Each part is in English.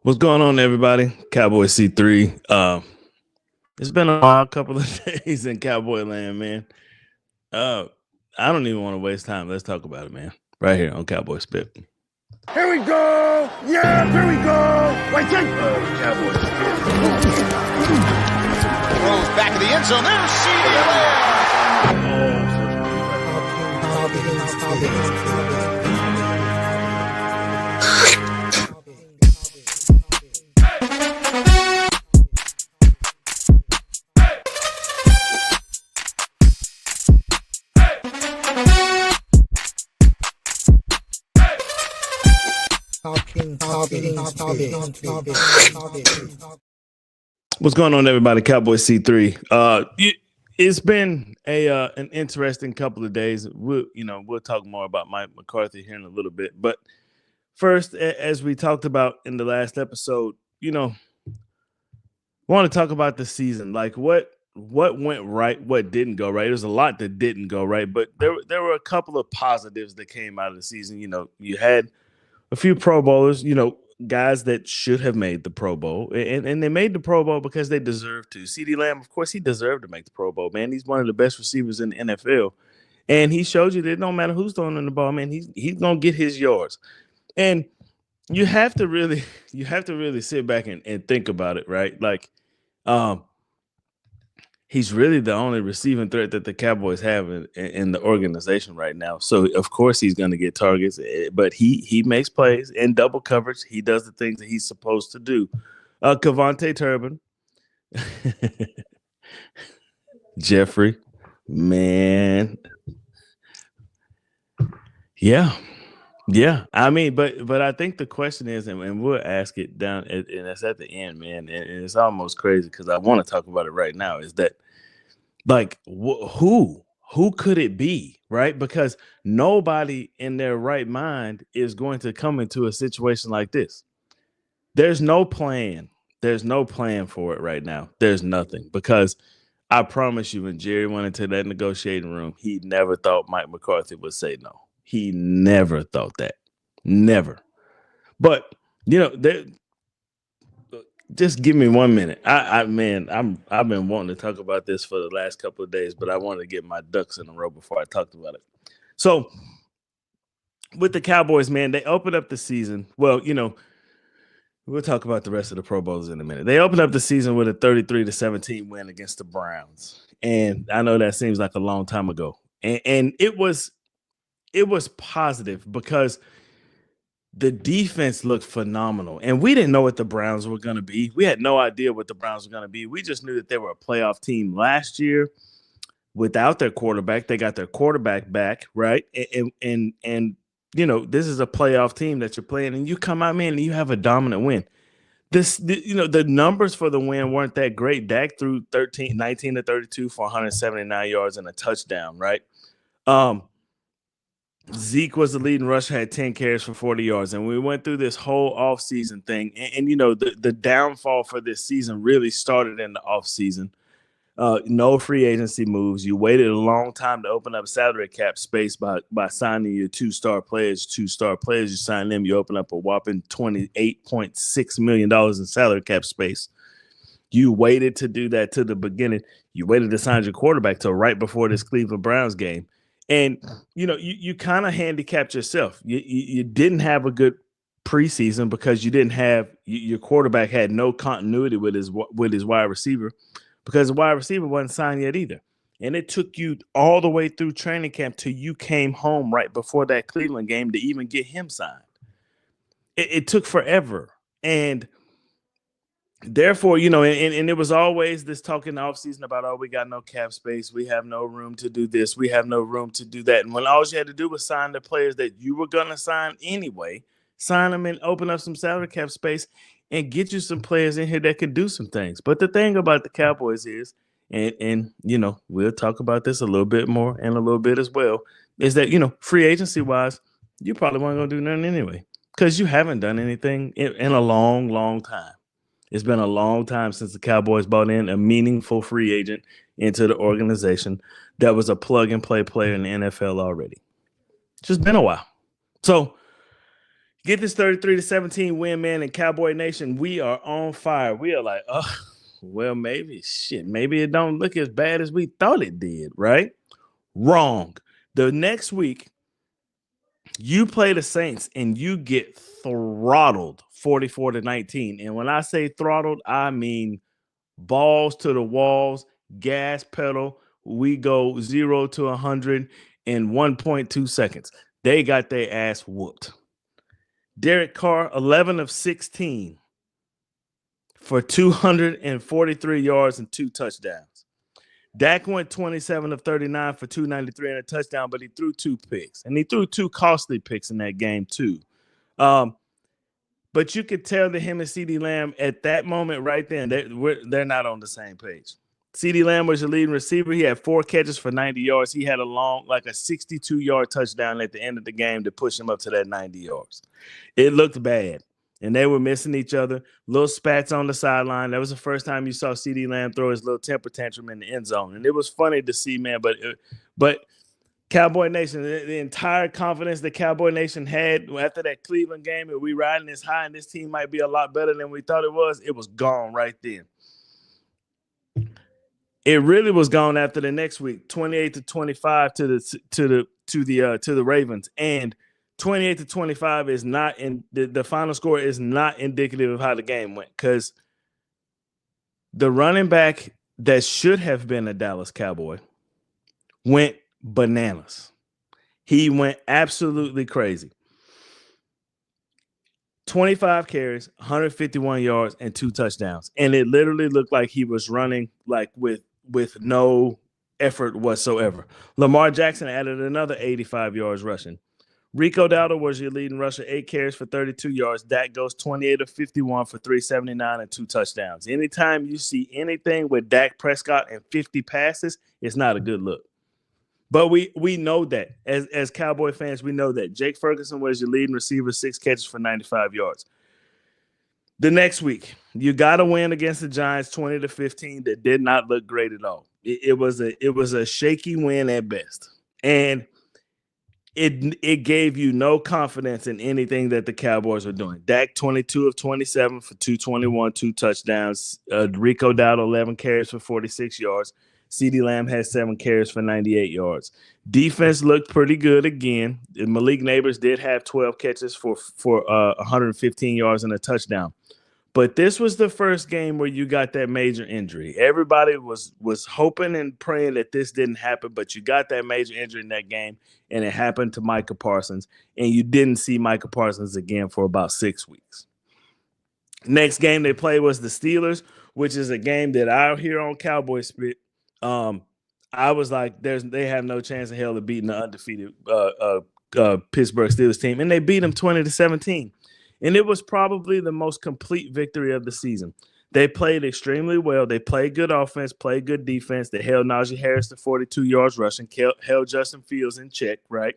What's going on, everybody? Cowboy C3. It's been a wild couple of days in Cowboy land, man. Uh, I don't even want to waste time. Let's talk about it, man. Right here on Cowboy Spit. Here we go! Yeah, here we go! Wait, take Cowboy Spit. Throws back of the end zone. There's What's going on, everybody? Cowboy C3. It's been an interesting couple of days. We'll talk more about Mike McCarthy here in a little bit. But first, as we talked about in the last episode, want to talk about the season, like what went right, what didn't go right. There's a lot that didn't go right, but there were a couple of positives that came out of the season. You had a few Pro Bowlers, guys that should have made the Pro Bowl, and they made the Pro Bowl because they deserved to. CeeDee Lamb, of course, he deserved to make the Pro Bowl, man. He's one of the best receivers in the NFL, and he showed you that it don't matter who's throwing in the ball, man. He's gonna get his yards, and you have to really sit back and think about it, right? Like, he's really the only receiving threat that the Cowboys have in the organization right now. So of course he's going to get targets, but he makes plays in double coverage. He does the things that he's supposed to do. Kevontae Turbin, Jeffrey, man, yeah. I mean, but I think the question is, and we'll ask it down, and it's at the end, man. And it's almost crazy because I want to talk about it right now. Is that like who could it be, right? Because nobody in their right mind is going to come into a situation like this. There's no plan. There's no plan for it right now. There's nothing, because I promise you, when Jerry went into that negotiating room, he never thought Mike McCarthy would say no. He never thought that. Never. But just give me 1 minute. I've been wanting to talk about this for the last couple of days, but I wanted to get my ducks in a row before I talked about it. So with the Cowboys, man, they opened up the season. Well, we'll talk about the rest of the Pro Bowls in a minute. They opened up the season with a 33-17 win against the Browns. And I know that seems like a long time ago. And it was positive because the defense looked phenomenal. And we didn't know what the Browns were going to be. We had no idea what the Browns were going to be. We just knew that they were a playoff team last year without their quarterback. They got their quarterback back, right? And this is a playoff team that you're playing, and you come out, man, and you have a dominant win. The numbers for the win weren't that great. Dak threw 19-32 for 179 yards and a touchdown, right? Zeke was the leading rusher, had 10 carries for 40 yards. And we went through this whole offseason thing. And the downfall for this season really started in the offseason. No free agency moves. You waited a long time to open up salary cap space by signing your two-star players. You sign them, you open up a whopping $28.6 million in salary cap space. You waited to do that to the beginning. You waited to sign your quarterback till right before this Cleveland Browns game. And, you kind of handicapped yourself. You didn't have a good preseason because you didn't have your quarterback had no continuity with his wide receiver, because the wide receiver wasn't signed yet either. And it took you all the way through training camp till you came home right before that Cleveland game to even get him signed. It took forever. And therefore, and it was always this talk in the offseason about, we got no cap space. We have no room to do this. We have no room to do that. And when all you had to do was sign the players that you were going to sign anyway, sign them and open up some salary cap space and get you some players in here that can do some things. But the thing about the Cowboys is, and we'll talk about this a little bit more and a little bit as well, is that, free agency wise, you probably weren't going to do nothing anyway, because you haven't done anything in a long, long time. It's been a long time since the Cowboys brought in a meaningful free agent into the organization that was a plug-and-play player in the NFL already. It's just been a while. So, Get this 33-17 win, man, and Cowboy Nation, we are on fire. We are like, oh, well, maybe it don't look as bad as we thought it did, right? Wrong. The next week, you play the Saints and you get throttled 44-19. And when I say throttled, I mean balls to the walls, gas pedal. We go 0 to 100 in 1.2 seconds. They got their ass whooped. Derek Carr, 11 of 16 for 243 yards and 2 touchdowns. Dak went 27 of 39 for 293 and a touchdown, but he threw 2 picks. And he threw 2 costly picks in that game, too. But you could tell that him and CeeDee Lamb at that moment right then, they're not on the same page. CeeDee Lamb was the leading receiver. He had 4 catches for 90 yards. He had a 62-yard touchdown at the end of the game to push him up to that 90 yards. It looked bad, and they were missing each other. Little spats on the sideline. That was the first time you saw CeeDee Lamb throw his little temper tantrum in the end zone, and it was funny to see, man. But Cowboy Nation, the entire confidence that Cowboy Nation had after that Cleveland game, and we riding this high, and this team might be a lot better than we thought it was gone right then. It really was gone after the next week, 28-25 to the Ravens, and 28-25 is not in the final score is not indicative of how the game went, because the running back that should have been a Dallas Cowboy went bananas. He went absolutely crazy. 25 carries, 151 yards, and 2 touchdowns. And it literally looked like he was running like with no effort whatsoever. Lamar Jackson added another 85 yards rushing. Rico Dowdle was your leading rusher, 8 carries for 32 yards. Dak goes 28 of 51 for 379 and 2 touchdowns. Anytime you see anything with Dak Prescott and 50 passes, it's not a good look. But we know that. As Cowboy fans, we know that. Jake Ferguson was your leading receiver, 6 catches for 95 yards. The next week, you got to win against the Giants 20-15 that did not look great at all. It was a shaky win at best. And it gave you no confidence in anything that the Cowboys were doing. Dak, 22 of 27 for 221, 2 touchdowns. Rico Dowdle, 11 carries for 46 yards. CeeDee Lamb had 7 carries for 98 yards. Defense looked pretty good again. Malik Neighbors did have 12 catches for 115 yards and a touchdown. But this was the first game where you got that major injury. Everybody was hoping and praying that this didn't happen, but you got that major injury in that game, and it happened to Micah Parsons, and you didn't see Micah Parsons again for about 6 weeks. Next game they played was the Steelers, which is a game that I hear on Cowboy Spit. I was like, they have no chance in hell of beating the undefeated Pittsburgh Steelers team, and they beat them 20-17. And it was probably the most complete victory of the season. They played extremely well. They played good offense, played good defense. They held Najee Harris to 42 yards rushing, held Justin Fields in check, right?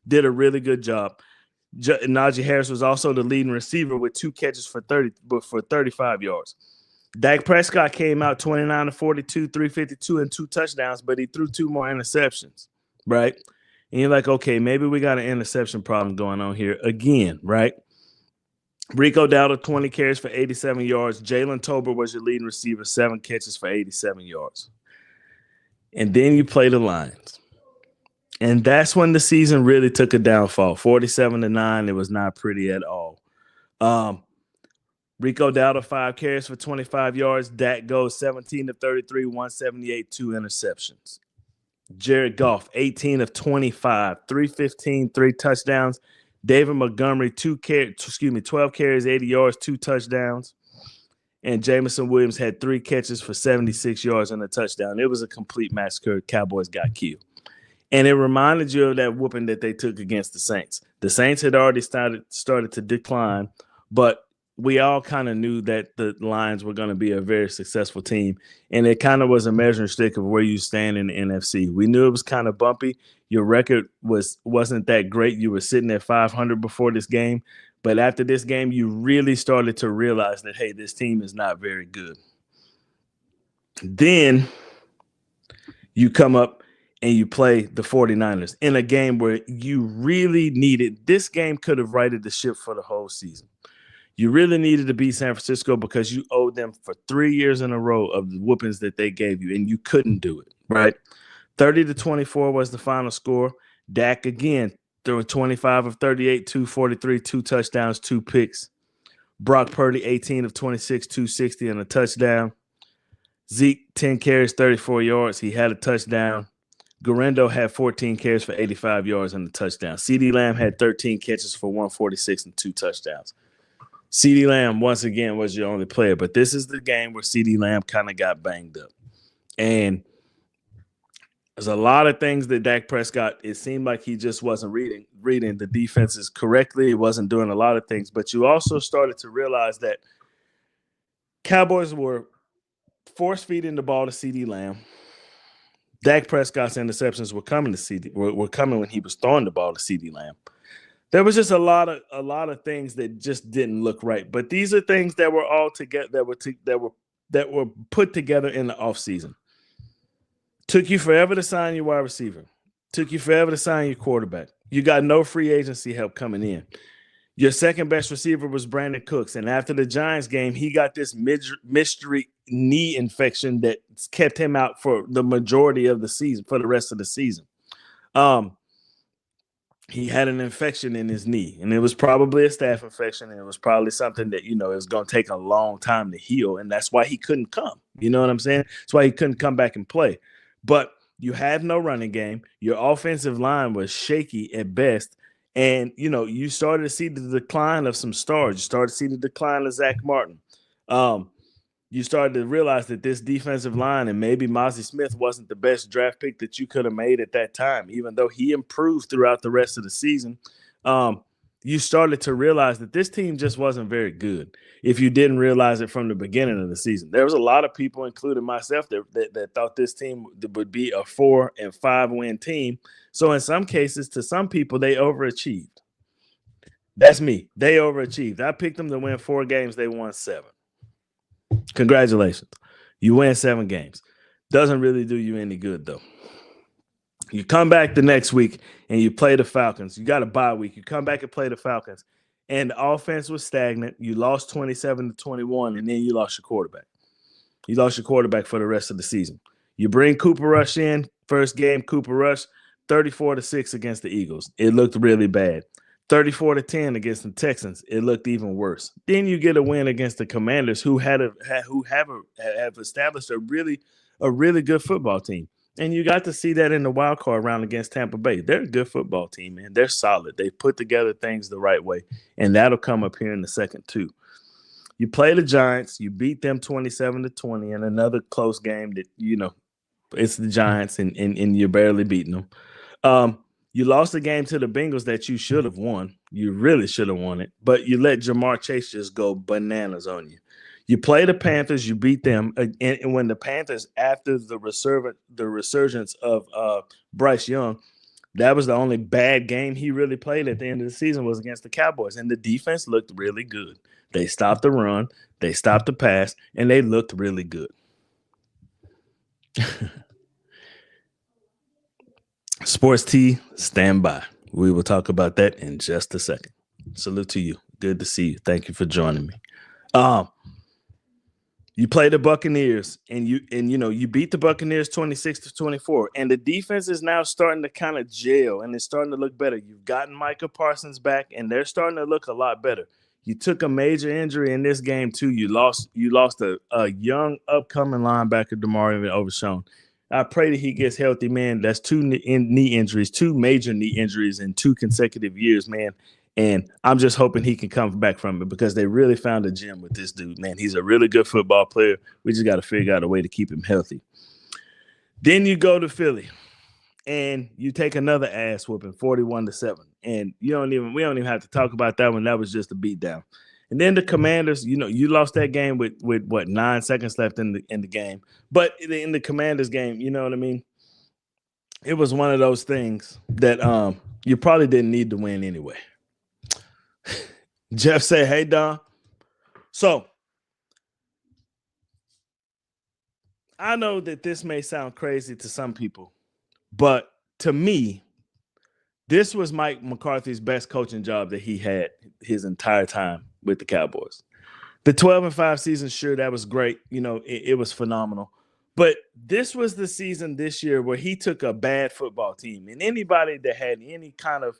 Did a really good job. Najee Harris was also the leading receiver with 2 catches for 35 yards. Dak Prescott came out 29-42, 352, and 2 touchdowns, but he threw 2 more interceptions, right? And you're like, okay, maybe we got an interception problem going on here again, right? Rico Dowdle, 20 carries for 87 yards. Jalen Tolbert was your leading receiver, 7 catches for 87 yards. And then you play the Lions. And that's when the season really took a downfall. 47-9, it was not pretty at all. Rico Dowdle, 5 carries for 25 yards. Dak goes 17-33, 178, 2 interceptions. Jared Goff, 18 of 25, 315, 3 touchdowns. David Montgomery, 12 carries, 80 yards, 2 touchdowns. And Jameson Williams had 3 catches for 76 yards and a touchdown. It was a complete massacre. Cowboys got killed. And it reminded you of that whooping that they took against the Saints. The Saints had already started to decline, but we all kind of knew that the Lions were going to be a very successful team. And it kind of was a measuring stick of where you stand in the NFC. We knew it was kind of bumpy. Your record wasn't that great. You were sitting at 500 before this game. But after this game, you really started to realize that, hey, this team is not very good. Then you come up and you play the 49ers in a game where you really needed. This game could have righted the ship for the whole season. You really needed to beat San Francisco because you owed them for 3 years in a row of the whoopings that they gave you, and you couldn't do it, right? 30-24 was the final score. Dak again throwing 25 of 38, 243, 2 touchdowns, 2 picks. Brock Purdy 18 of 26, 260 and a touchdown. Zeke 10 carries, 34 yards. He had a touchdown. Garendo had 14 carries for 85 yards and a touchdown. CeeDee Lamb had 13 catches for 146 and 2 touchdowns. CeeDee Lamb, once again, was your only player. But this is the game where CeeDee Lamb kind of got banged up. And there's a lot of things that Dak Prescott, it seemed like he just wasn't reading the defenses correctly. He wasn't doing a lot of things. But you also started to realize that Cowboys were force-feeding the ball to CeeDee Lamb. Dak Prescott's interceptions were coming when he was throwing the ball to CeeDee Lamb. There was just a lot of things that just didn't look right. But these are things that were all together that were put together in the offseason. Took you forever to sign your wide receiver. Took you forever to sign your quarterback. You got no free agency help coming in. Your second best receiver was Brandon Cooks. And after the Giants game, he got this mystery knee infection that kept him out for the majority of the season, for the rest of the season. He had an infection in his knee, and it was probably a staph infection, and it was probably something that, it was going to take a long time to heal, and that's why he couldn't come. You know what I'm saying? That's why he couldn't come back and play. But you had no running game. Your offensive line was shaky at best. And, you started to see the decline of some stars. You started to see the decline of Zach Martin. You started to realize that this defensive line, and maybe Mozzie Smith wasn't the best draft pick that you could have made at that time, even though he improved throughout the rest of the season. You started to realize that this team just wasn't very good if you didn't realize it from the beginning of the season. There was a lot of people, including myself, that thought this team would be a 4 and 5 win team. So in some cases, to some people, they overachieved. That's me. They overachieved. I picked them to win 4 games. They won 7. Congratulations. You win 7 games. Doesn't really do you any good, though. You come back the next week and you play the Falcons. You got a bye week. You come back and play the Falcons, and the offense was stagnant. You lost 27-21, and then you lost your quarterback. You lost your quarterback for the rest of the season. You bring Cooper Rush in. First game, Cooper Rush, 34-6 against the Eagles. It looked really bad. 34-10 against the Texans. It looked even worse. Then you get a win against the Commanders, who have established a really good football team. And you got to see that in the wild card round against Tampa Bay. They're a good football team, man. They're solid. They put together things the right way, and that'll come up here in the second too. You play the Giants. You beat them 27-20 in another close game that, it's the Giants, and you're barely beating them. You lost the game to the Bengals that you should have won. You really should have won it, but you let Jamar Chase just go bananas on you. You play the Panthers, you beat them, and when the Panthers, after the resurgence of Bryce Young, that was the only bad game he really played at the end of the season was against the Cowboys, and the defense looked really good. They stopped the run, they stopped the pass, and they looked really good. Sports T, stand by. We will talk about that in just a second. Salute to you. Good to see you. Thank you for joining me. You play the Buccaneers, and you beat the Buccaneers 26-24, and the defense is now starting to kind of gel, and it's starting to look better. You've gotten Micah Parsons back, and they're starting to look a lot better. You took a major injury in this game too. You lost a young upcoming linebacker, Demarion Overshown. I pray that he gets healthy, man. That's 2 knee injuries, 2 major knee injuries in 2 consecutive years, man. And I'm just hoping he can come back from it because they really found a gem with this dude, man. He's a really good football player. We just got to figure out a way to keep him healthy. Then you go to Philly, and you take another ass whooping, 41-7. And we don't even have to talk about that one. That was just a beatdown. And then the Commanders, you lost that game with what, 9 seconds left in the game. But in the Commanders game, you know what I mean? It was one of those things that you probably didn't need to win anyway. Jeff said, hey, Don. So I know that this may sound crazy to some people, But to me, this was Mike McCarthy's best coaching job that he had his entire time with the Cowboys. The 12-5 season, sure, that was great. It was phenomenal. But this was the season this year where he took a bad football team, and anybody that had any kind of,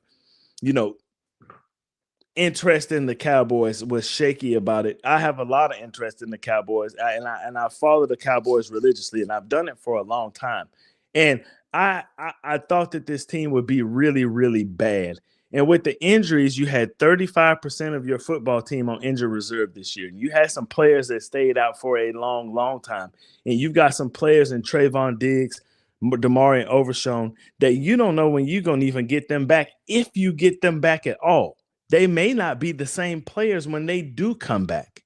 interest in the Cowboys was shaky about it. I have a lot of interest in the Cowboys, and I follow the Cowboys religiously, and I've done it for a long time. And I thought that this team would be really, really bad. And with the injuries, you had 35% of your football team on injured reserve this year. You had some players that stayed out for a long, long time. And you've got some players in Trayvon Diggs, Damari, and Overshown that you don't know when you're going to even get them back, if you get them back at all. They may not be the same players when they do come back.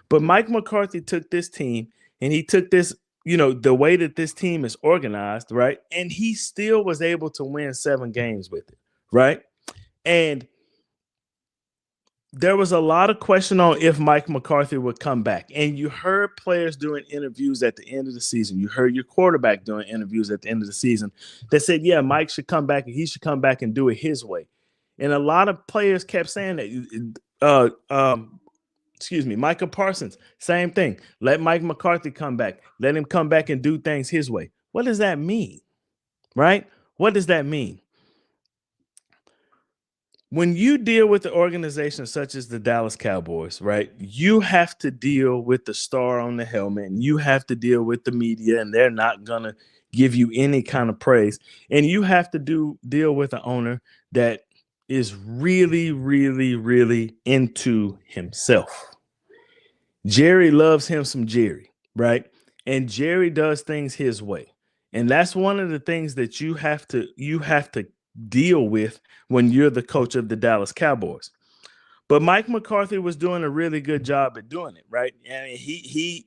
But Mike McCarthy took this team, and he took this, the way that this team is organized, right? And he still was able to win 7 games with it, right? And there was a lot of question on if Mike McCarthy would come back. And you heard players doing interviews at the end of the season. You heard your quarterback doing interviews at the end of the season that said, yeah, Mike should come back, and he should come back and do it his way. And a lot of players kept saying that. Micah Parsons, same thing. Let Mike McCarthy come back. Let him come back and do things his way. What does that mean? Right? What does that mean? When you deal with an organization such as the Dallas Cowboys, right, you have to deal with the star on the helmet, and you have to deal with the media, and they're not going to give you any kind of praise. And you have to deal with an owner that is really, really, really into himself. Jerry loves him some Jerry, right? And Jerry does things his way. And that's one of the things that you have to deal with when you're the coach of the Dallas Cowboys. But Mike McCarthy was doing a really good job at doing it, right? And he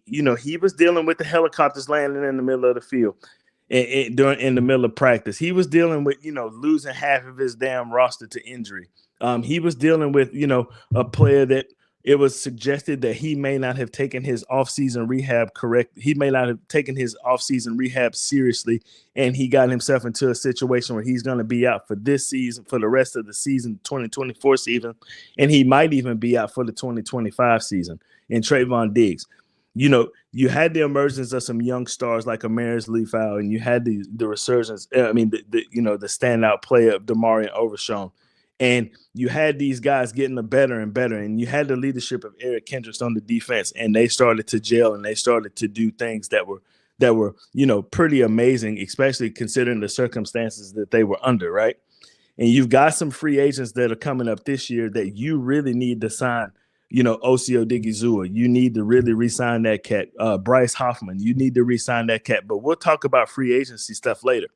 was dealing with the helicopters landing in the middle of the field in the middle of practice. He was dealing with, losing half of his damn roster to injury. He was dealing with, a player that it was suggested that he may not have taken his offseason rehab correct. He may not have taken his offseason rehab seriously, and he got himself into a situation where he's going to be out for this season, for the rest of the season, 2024 season, and he might even be out for the 2025 season. And Trayvon Diggs, you had the emergence of some young stars like Amaris Leafau, and you had the resurgence. The standout play of Damari and Overshown. And you had these guys getting better and better, and you had the leadership of Eric Kendricks on the defense, and they started to gel, and they started to do things that were pretty amazing, especially considering the circumstances that they were under, right? And you've got some free agents that are coming up this year that you really need to sign. Osio Digizua, you need to really re-sign that cat. Bryce Hoffman, you need to re-sign that cat. But we'll talk about free agency stuff later.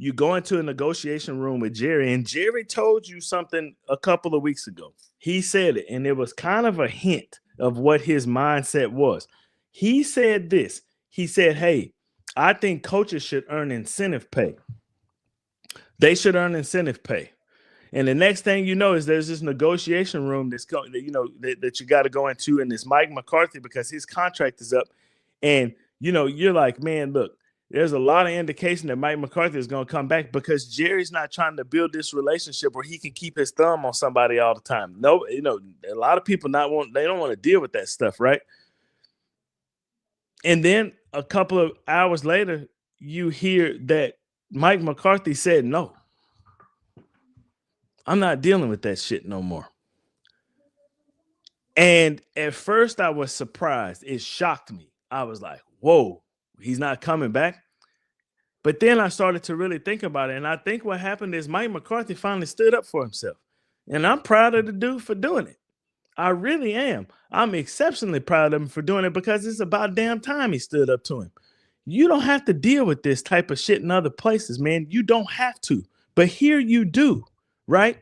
You go into a negotiation room with Jerry, and Jerry told you something a couple of weeks ago. He said it, and it was kind of a hint of what his mindset was. He said this. He said, hey, I think coaches should earn incentive pay. They should earn incentive pay. And the next thing you know is there's this negotiation room that's going, that you got to go into, and it's Mike McCarthy because his contract is up. And, you're like, man, look, there's a lot of indication that Mike McCarthy is going to come back because Jerry's not trying to build this relationship where he can keep his thumb on somebody all the time. No, a lot of people they don't want to deal with that stuff, right? And then a couple of hours later, you hear that Mike McCarthy said, no, I'm not dealing with that shit no more. And at first I was surprised. It shocked me. I was like, whoa, he's not coming back. But then I started to really think about it. And I think what happened is Mike McCarthy finally stood up for himself. And I'm proud of the dude for doing it. I really am. I'm exceptionally proud of him for doing it because it's about damn time he stood up to him. You don't have to deal with this type of shit in other places, man. You don't have to. But here you do, right?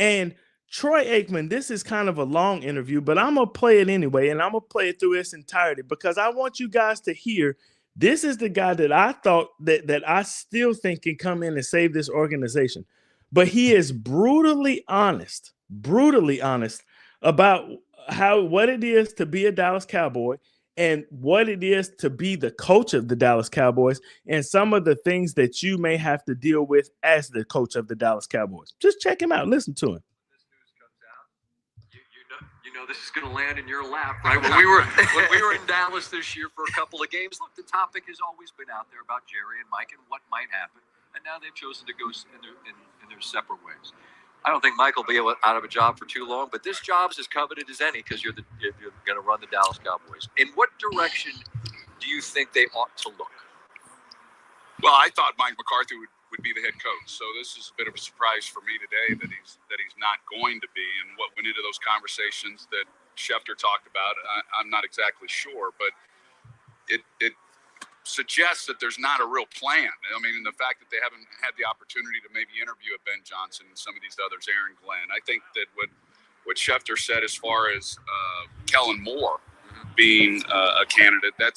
And Troy Aikman, this is kind of a long interview, but I'm going to play it anyway, and I'm going to play it through its entirety because I want you guys to hear this is the guy that I thought that I still think can come in and save this organization. But he is brutally honest about what it is to be a Dallas Cowboy and what it is to be the coach of the Dallas Cowboys and some of the things that you may have to deal with as the coach of the Dallas Cowboys. Just check him out. Listen to him. This news comes out. You know this is going to land in your lap, right? When we were in Dallas this year for a couple of games, look, the topic has always been out there about Jerry and Mike and what might happen, and now they've chosen to go in their separate ways. I don't think Mike will be out of a job for too long, but this job's as coveted as any because you're going to run the Dallas Cowboys. In what direction do you think they ought to look? Well, I thought Mike McCarthy would be the head coach, so this is a bit of a surprise for me today that he's not going to be. And what went into those conversations that Schefter talked about, I'm not exactly sure, but it suggests that there's not a real plan. I mean, and the fact that they haven't had the opportunity to maybe interview a Ben Johnson and some of these others, Aaron Glenn. I think that what Schefter said as far as Kellen Moore being a candidate, that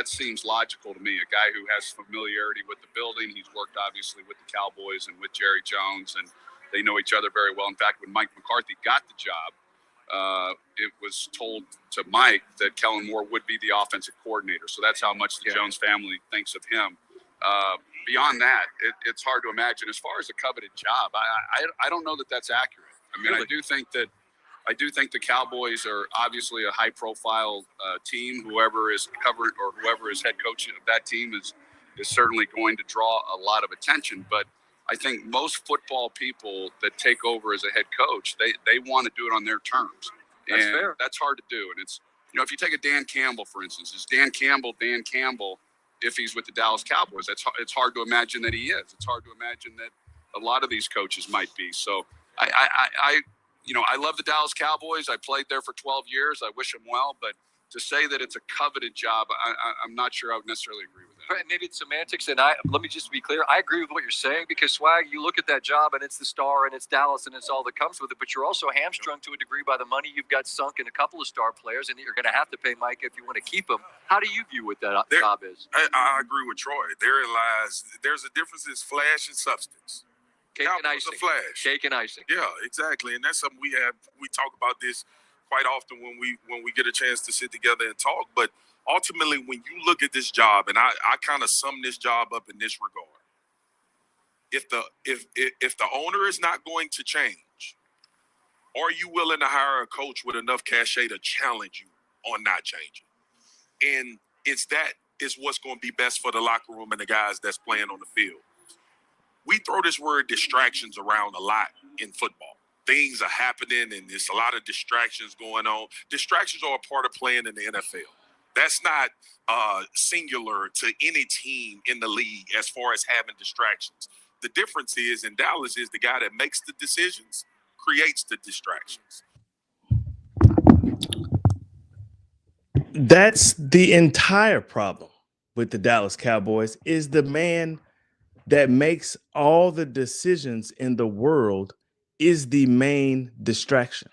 seems logical to me. A guy who has familiarity with the building. He's worked obviously with the Cowboys and with Jerry Jones, and they know each other very well. In fact, when Mike McCarthy got the job, it was told to Mike that Kellen Moore would be the offensive coordinator. So that's how much the Jones family thinks of him. Beyond that, it's hard to imagine. As far as a coveted job, I don't know that that's accurate. I mean, really? I do think the Cowboys are obviously a high-profile team. Whoever is covered or whoever is head coach of that team is certainly going to draw a lot of attention. But I think most football people that take over as a head coach, they want to do it on their terms. That's fair. That's hard to do. And it's, if you take a Dan Campbell, for instance, is Dan Campbell if he's with the Dallas Cowboys? It's hard to imagine that he is. It's hard to imagine that a lot of these coaches might be. So I love the Dallas Cowboys. I played there for 12 years. I wish them well. But to say that it's a coveted job, I'm not sure I would necessarily agree with that. Maybe it's semantics, and let me just be clear. I agree with what you're saying because, Swag, you look at that job, and it's the star, and it's Dallas, and it's all that comes with it, but you're also hamstrung to a degree by the money you've got sunk in a couple of star players, and you're going to have to pay Mike if you want to keep him. How do you view what that job is? I agree with Troy. Therein lies, there's a difference in flash and substance. Cake and icing. Flash. Cake and icing. Yeah, exactly, and that's something we talk about this quite often when we get a chance to sit together and talk, but ultimately, when you look at this job, and I kind of sum this job up in this regard, if the owner is not going to change, are you willing to hire a coach with enough cachet to challenge you on not changing? And it's what's going to be best for the locker room and the guys that's playing on the field. We throw this word distractions around a lot in football. Things are happening, and there's a lot of distractions going on. Distractions are a part of playing in the NFL. That's not singular to any team in the league as far as having distractions. The difference is in Dallas is the guy that makes the decisions creates the distractions. That's the entire problem with the Dallas Cowboys is the man that makes all the decisions in the world is the main distraction.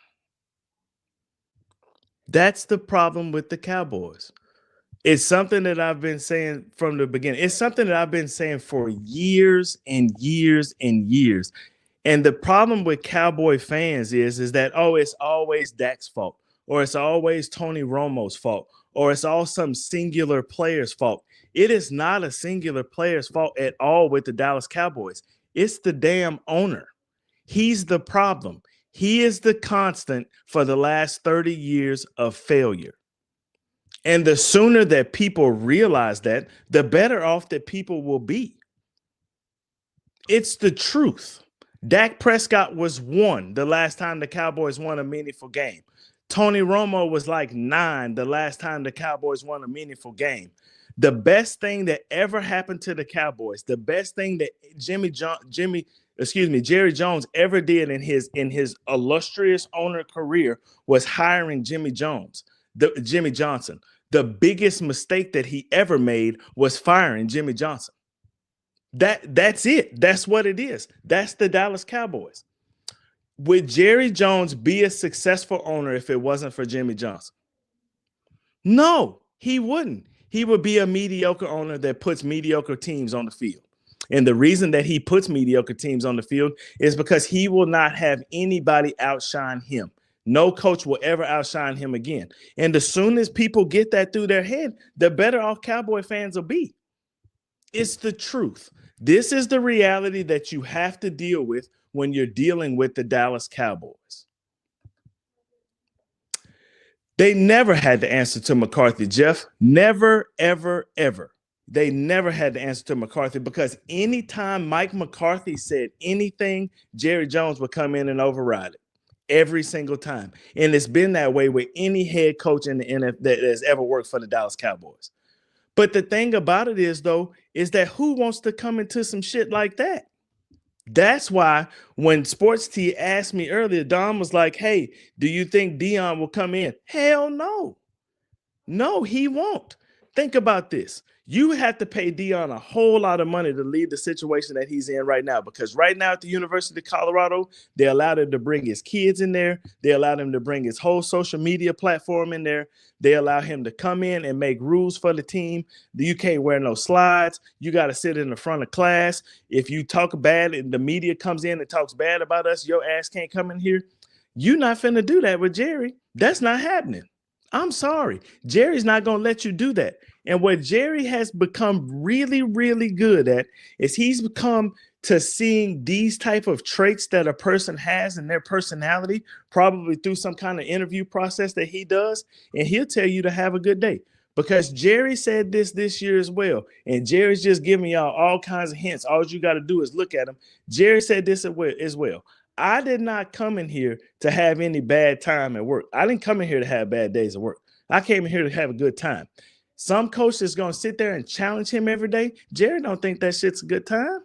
That's the problem with the Cowboys. It's something that I've been saying from the beginning. It's something that I've been saying for years and years and years. And the problem with Cowboy fans is that, it's always Dak's fault, or it's always Tony Romo's fault, or it's all some singular player's fault. It is not a singular player's fault at all with the Dallas Cowboys. It's the damn owner. He's the problem. He is the constant for the last 30 years of failure. And the sooner that people realize that, the better off that people will be. It's the truth. Dak Prescott was 1 the last time the Cowboys won a meaningful game. Tony Romo was like 9 the last time the Cowboys won a meaningful game. The best thing that ever happened to the Cowboys, the best thing that Jerry Jones ever did in his illustrious owner career was hiring Jimmy Johnson. The biggest mistake that he ever made was firing Jimmy Johnson. That's it. That's what it is. That's the Dallas Cowboys. Would Jerry Jones be a successful owner if it wasn't for Jimmy Johnson? No, he wouldn't. He would be a mediocre owner that puts mediocre teams on the field. And the reason that he puts mediocre teams on the field is because he will not have anybody outshine him. No coach will ever outshine him again. And as soon as people get that through their head, the better off Cowboy fans will be. It's the truth. This is the reality that you have to deal with when you're dealing with the Dallas Cowboys. They never had the answer to McCarthy, Jeff. Never, ever, ever. They never had the answer to McCarthy because anytime Mike McCarthy said anything, Jerry Jones would come in and override it every single time. And it's been that way with any head coach in the NFL that has ever worked for the Dallas Cowboys. But the thing about it is, though, is that who wants to come into some shit like that? That's why when Sports T asked me earlier, Don was like, hey, do you think Dion will come in? Hell no. No, he won't. Think about this. You have to pay Dion a whole lot of money to leave the situation that he's in right now, because right now at the University of Colorado, they allowed him to bring his kids in there. They allowed him to bring his whole social media platform in there. They allow him to come in and make rules for the team. You can't wear no slides. You got to sit in the front of class. If you talk bad and the media comes in and talks bad about us, your ass can't come in here. You're not finna do that with Jerry. That's not happening. I'm sorry. Jerry's not going to let you do that. And what Jerry has become really, really good at is he's become to seeing these type of traits that a person has in their personality, probably through some kind of interview process that he does. And he'll tell you to have a good day, because Jerry said this year as well. And Jerry's just giving y'all all kinds of hints. All you got to do is look at him. Jerry said this as well. I did not come in here to have any bad time at work. I didn't come in here to have bad days at work. I came in here to have a good time. Some coach is going to sit there and challenge him every day. Jerry don't think that shit's a good time.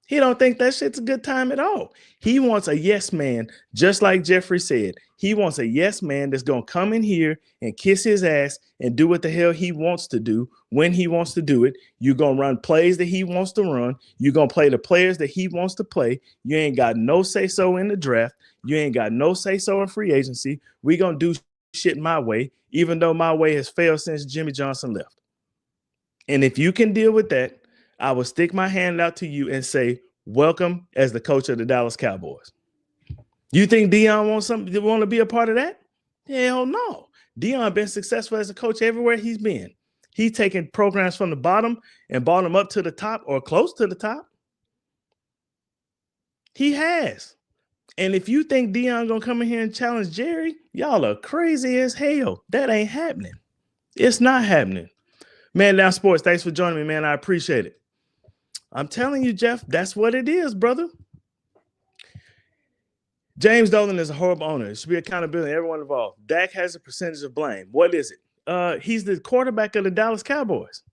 He don't think that shit's a good time at all. He wants a yes man, just like Jeffrey said. He wants a yes man that's going to come in here and kiss his ass and do what the hell he wants to do when he wants to do it. You're going to run plays that he wants to run. You're going to play the players that he wants to play. You ain't got no say-so in the draft. You ain't got no say-so in free agency. We're going to do shit my way, even though my way has failed since Jimmy Johnson left. And if you can deal with that, I will stick my hand out to you and say, welcome as the coach of the Dallas Cowboys. You think Dion want to be a part of that? Hell no. Dion been successful as a coach everywhere he's been. He's taken programs from the bottom and brought them up to the top or close to the top. He has. And if you think Dion gonna come in here and challenge Jerry, y'all are crazy as hell. That ain't happening. It's not happening. Man Down Sports, thanks for joining me, man. I appreciate it. I'm telling you, Jeff, that's what it is, brother. James Dolan is a horrible owner. It should be accountability, everyone involved. Dak has a percentage of blame. What is it? He's the quarterback of the Dallas Cowboys.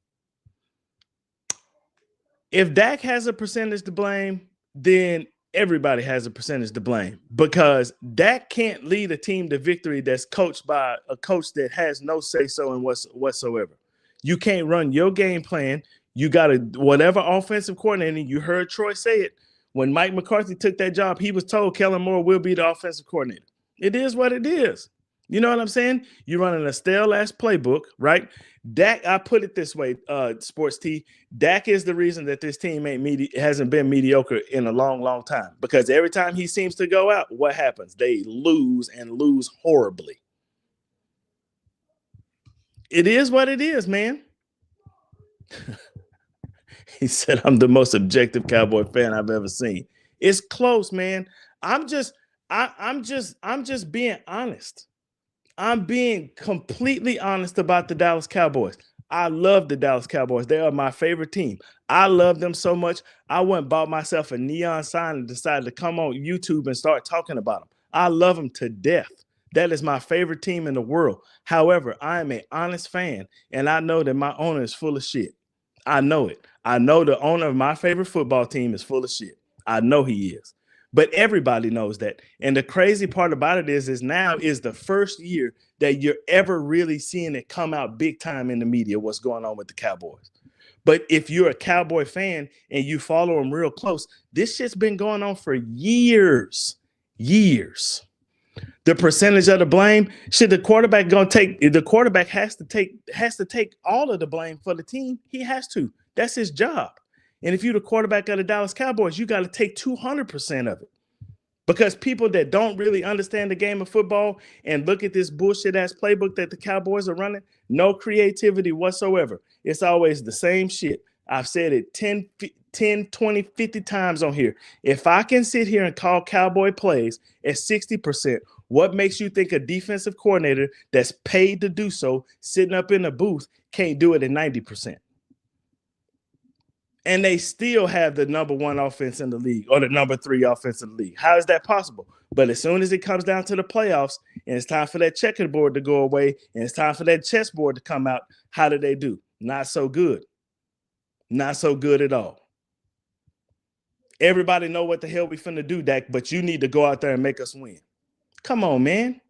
If Dak has a percentage to blame, then everybody has a percentage to blame, because Dak can't lead a team to victory that's coached by a coach that has no say-so in whatsoever. You can't run your game plan. You got to, whatever offensive coordinator, you heard Troy say it. When Mike McCarthy took that job, he was told Kellen Moore will be the offensive coordinator. It is what it is. You know what I'm saying? You're running a stale-ass playbook, right? Dak, I put it this way, Sports T, Dak is the reason that this team hasn't been mediocre in a long, long time, because every time he seems to go out, what happens? They lose and lose horribly. It is what it is, man. He said, I'm the most objective Cowboy fan I've ever seen. It's close, man. I'm just being honest. I'm being completely honest about the Dallas Cowboys. I love the Dallas Cowboys. They are my favorite team. I love them so much. I went and bought myself a neon sign and decided to come on YouTube and start talking about them. I love them to death. That is my favorite team in the world. However, I am an honest fan, and I know that my owner is full of shit. I know it. I know the owner of my favorite football team is full of shit. I know he is. But everybody knows that. And the crazy part about it is now is the first year that you're ever really seeing it come out big time in the media, what's going on with the Cowboys. But if you're a Cowboy fan and you follow them real close, this shit's been going on for years. The percentage of the blame, shit, the quarterback has to take all of the blame for the team. He has to. That's his job. And if you're the quarterback of the Dallas Cowboys, you got to take 200% of it. Because people that don't really understand the game of football and look at this bullshit ass playbook that the Cowboys are running, no creativity whatsoever. It's always the same shit. I've said it 10, 20, 50 times on here. If I can sit here and call Cowboy plays at 60%, what makes you think a defensive coordinator that's paid to do so, sitting up in a booth, can't do it at 90%? And they still have the number 1 offense in the league or the number 3 offense in the league. How is that possible? But as soon as it comes down to the playoffs and it's time for that checkerboard to go away and it's time for that chessboard to come out, how do they do? Not so good. Not so good at all. Everybody know what the hell we finna do, Dak, but you need to go out there and make us win. Come on, man.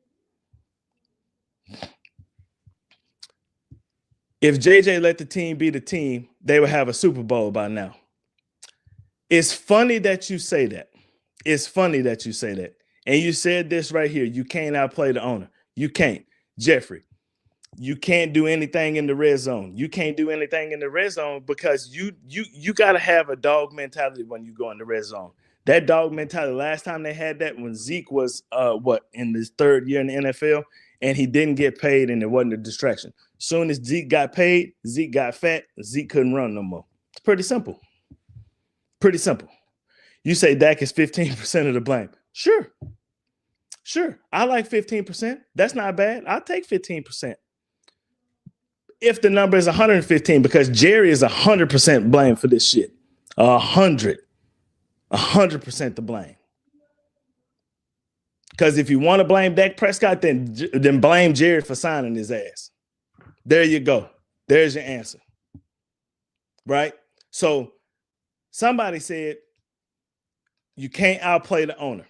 If JJ let the team be the team, they would have a Super Bowl by now. It's funny that you say that. It's funny that you say that. And you said this right here. You can't outplay the owner. You can't. Jeffrey, you can't do anything in the red zone. You can't do anything in the red zone because you got to have a dog mentality when you go in the red zone. That dog mentality, last time they had that when Zeke was in his 3rd year in the NFL and he didn't get paid and it wasn't a distraction. Soon as Zeke got paid, Zeke got fat, Zeke couldn't run no more. It's pretty simple. Pretty simple. You say Dak is 15% of the blame. Sure. I like 15%. That's not bad. I'll take 15%. If the number is 115, because Jerry is 100% blamed for this shit. 100% to blame. Because if you want to blame Dak Prescott, then blame Jerry for signing his ass. There you go. There's your answer. Right? So somebody said you can't outplay the owner.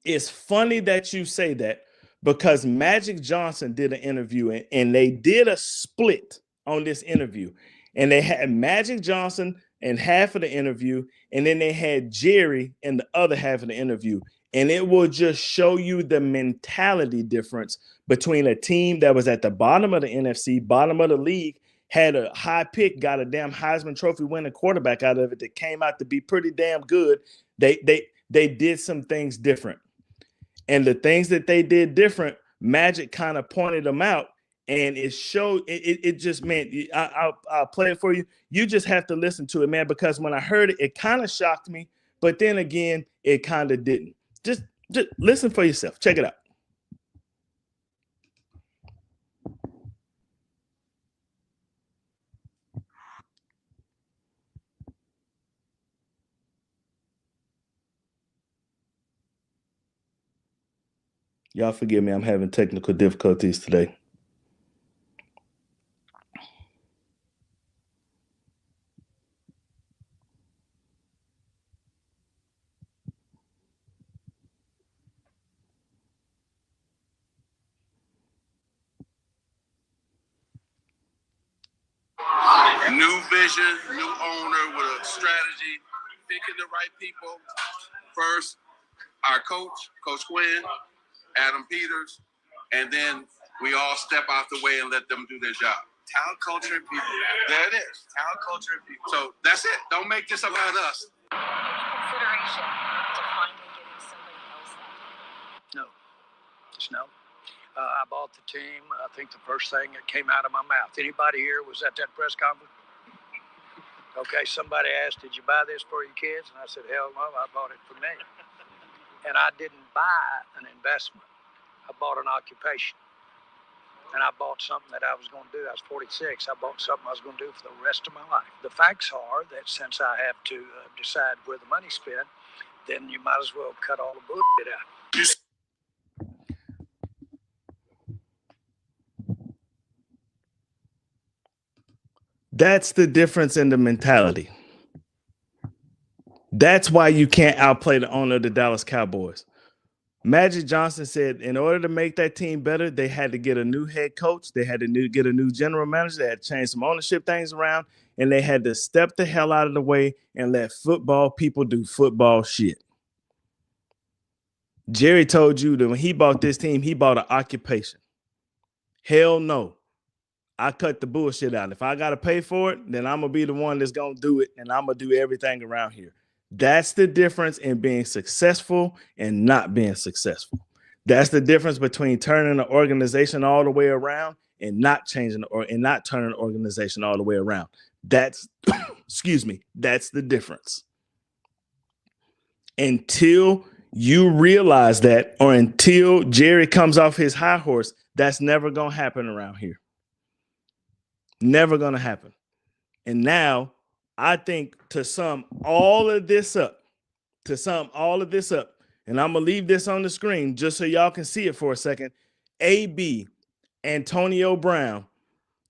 It's funny that you say that because Magic Johnson did an interview and they did a split on this interview. And they had Magic Johnson in half of the interview, and then they had Jerry in the other half of the interview. And it will just show you the mentality difference between a team that was at the bottom of the NFC, bottom of the league, had a high pick, got a damn Heisman Trophy winning quarterback out of it that came out to be pretty damn good. They did some things different. And the things that they did different, Magic kind of pointed them out, and it showed. It just meant I'll play it for you. You just have to listen to it, man, because when I heard it, it kind of shocked me, but then again, it kind of didn't. Just listen for yourself. Check it out. Y'all forgive me. I'm having technical difficulties today. New vision, new owner with a strategy, picking the right people. First, our coach, Coach Quinn, Adam Peters, and then we all step out the way and let them do their job. Talent, culture, and people. There it is. Talent, culture, and people. So that's it. Don't make this about us. Consideration to finally getting somebody else that. No, just no. I bought the team. I think the first thing that came out of my mouth. Anybody here was at that press conference? Okay, somebody asked, did you buy this for your kids? And I said, hell no, I bought it for me. And I didn't buy an investment. I bought an occupation. And I bought something that I was going to do. I was 46. I bought something I was going to do for the rest of my life. The facts are that since I have to decide where the money's spent, then you might as well cut all the bullshit out. That's the difference in the mentality. That's why you can't outplay the owner of the Dallas Cowboys. Magic Johnson said in order to make that team better, they had to get a new head coach. They had to get a new general manager. They had to change some ownership things around, and they had to step the hell out of the way and let football people do football shit. Jerry told you that when he bought this team, he bought an occupation. Hell no. I cut the bullshit out. If I got to pay for it, then I'm going to be the one that's going to do it, and I'm going to do everything around here. That's the difference in being successful and not being successful. That's the difference between turning an organization all the way around and not changing and not turning an organization all the way around. That's excuse me, that's the difference. Until you realize that, or until Jerry comes off his high horse, that's never going to happen around here. Never going to happen. And now I think to sum all of this up, and I'm going to leave this on the screen just so y'all can see it for a second. AB, Antonio Brown,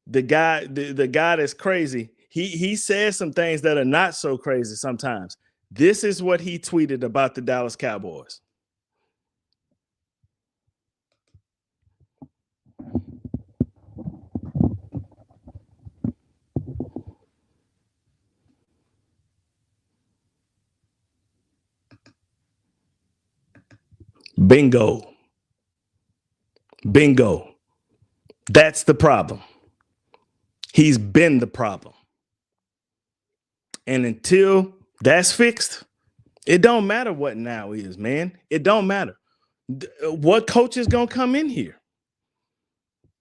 the guy that's crazy, he says some things that are not so crazy sometimes. This is what he tweeted about the Dallas Cowboys. Bingo. That's the problem. He's been the problem. And until that's fixed, it don't matter what now is, man. It don't matter. What coach is going to come in here?